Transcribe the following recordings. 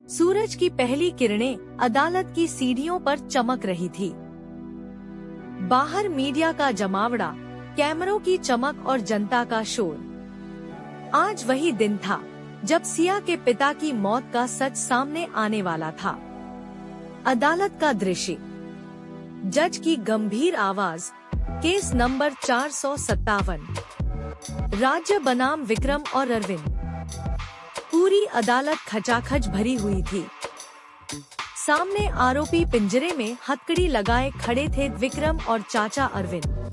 सूरज की पहली किरणें अदालत की सीढ़ियों पर चमक रही थी। बाहर मीडिया का जमावड़ा, कैमरों की चमक और जनता का शोर। आज वही दिन था जब सिया के पिता की मौत का सच सामने आने वाला था। अदालत का दृश्य, जज की गंभीर आवाज, केस नंबर 457, राज्य बनाम विक्रम और अरविंद। पूरी अदालत खचाखच भरी हुई थी। सामने आरोपी पिंजरे में हथकड़ी लगाए खड़े थे विक्रम और चाचा अरविंद।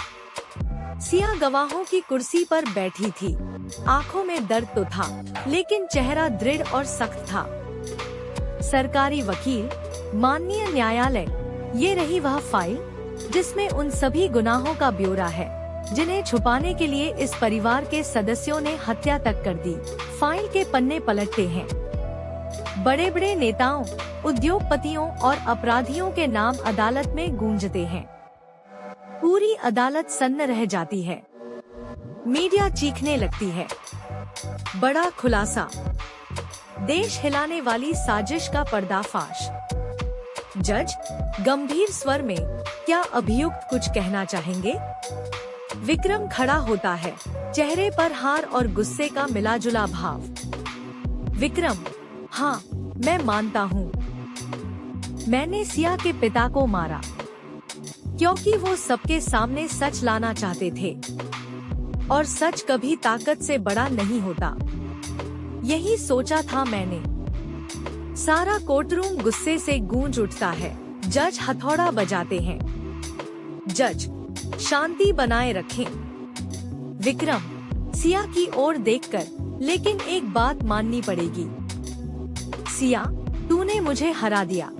सिया गवाहों की कुर्सी पर बैठी थी। आंखों में दर्द तो था, लेकिन चेहरा दृढ़ और सख्त था। सरकारी वकील, माननीय न्यायालय, ये रही वह फाइल जिसमें उन सभी गुनाहों का ब्यौरा है जिन्हें छुपाने के लिए इस परिवार के सदस्यों ने हत्या तक कर दी। फाइल के पन्ने पलटते हैं। बड़े बड़े नेताओं, उद्योगपतियों और अपराधियों के नाम अदालत में गूंजते हैं। पूरी अदालत सन्न रह जाती है। मीडिया चीखने लगती है। बड़ा खुलासा, देश हिलाने वाली साजिश का पर्दाफाश। जज गंभीर स्वर में, क्या अभियुक्त कुछ कहना चाहेंगे? विक्रम खड़ा होता है, चेहरे पर हार और गुस्से का मिलाजुला भाव। विक्रम, हाँ, मैं मानता हूँ। मैंने सिया के पिता को मारा क्योंकि वो सबके सामने सच लाना चाहते थे, और सच कभी ताकत से बड़ा नहीं होता। यही सोचा था मैंने। सारा कोर्टरूम गुस्से से गूंज उठता है। जज हथौड़ा बजाते हैं। जज, शांति बनाए रखें। विक्रम, सिया की ओर देखकर, लेकिन एक बात माननी पड़ेगी। सिया, तूने मुझे हरा दिया।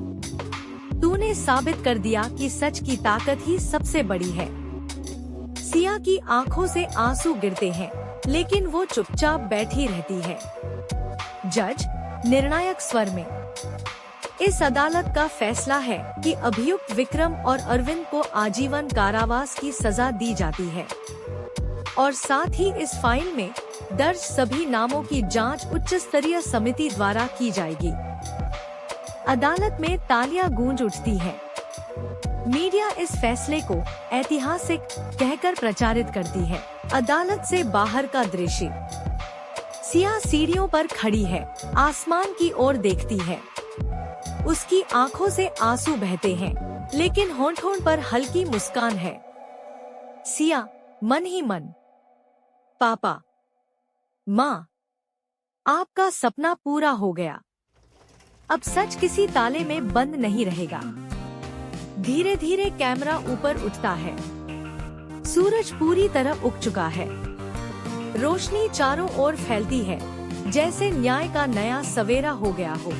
तूने साबित कर दिया कि सच की ताकत ही सबसे बड़ी है। सिया की आंखों से आंसू गिरते हैं, लेकिन वो चुपचाप बैठी रहती है। जज निर्णायक स्वर में, इस अदालत का फैसला है कि अभियुक्त विक्रम और अरविंद को आजीवन कारावास की सजा दी जाती है, और साथ ही इस फाइल में दर्ज सभी नामों की जांच उच्च स्तरीय समिति द्वारा की जाएगी। अदालत में तालियां गूंज उठती है। मीडिया इस फैसले को ऐतिहासिक कहकर प्रचारित करती है। अदालत से बाहर का दृश्य, सिया सीढ़ियों पर खड़ी है, आसमान की ओर देखती है। उसकी आंखों से आंसू बहते हैं, लेकिन होंठों पर हल्की मुस्कान है। सिया मन ही मन, पापा, माँ, आपका सपना पूरा हो गया। अब सच किसी ताले में बंद नहीं रहेगा। धीरे धीरे कैमरा ऊपर उठता है। सूरज पूरी तरह उग चुका है। रोशनी चारों ओर फैलती है, जैसे न्याय का नया सवेरा हो गया हो।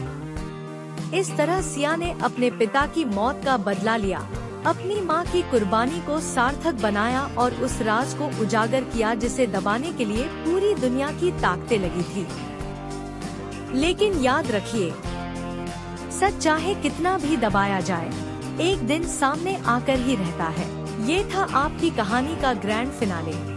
इस तरह सिया ने अपने पिता की मौत का बदला लिया, अपनी मां की कुर्बानी को सार्थक बनाया और उस राज को उजागर किया जिसे दबाने के लिए पूरी दुनिया की ताकतें लगी थी। लेकिन याद रखिए, सच चाहे कितना भी दबाया जाए, एक दिन सामने आकर ही रहता है। ये था आपकी कहानी का ग्रैंड फिनाले।